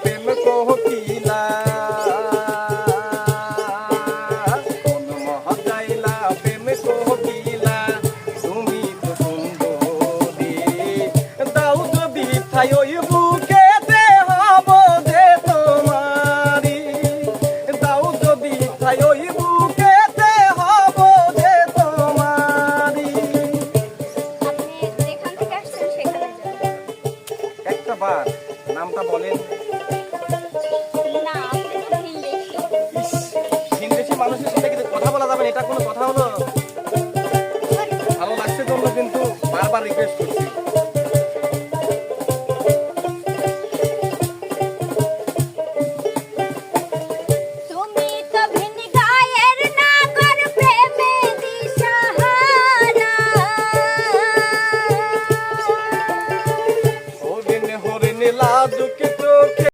প্রেম কোকিলা কোন মহাজাইলা প্রেম কোকিলা তুমি তো সুন্দরী দাও যদি ঠাই ওই বুকেতে হব যে তোমারি দাও যদি ঠাই ওই বুকেতে হব যে তোমারি। আপনি যেখান থেকে আসছেন সেখানে যাবেন। একটা বার নামটা বলেন। না, আপনি তো ভিনদেশী। ইস, ভিনদেশী মানুষের সাথে কিন্তু কথা বলা যাবে না, এটা কোনো কথা হলো? ভালো লাগছে জন্য কিন্তু বারবার রিকোয়েস্ট করছি।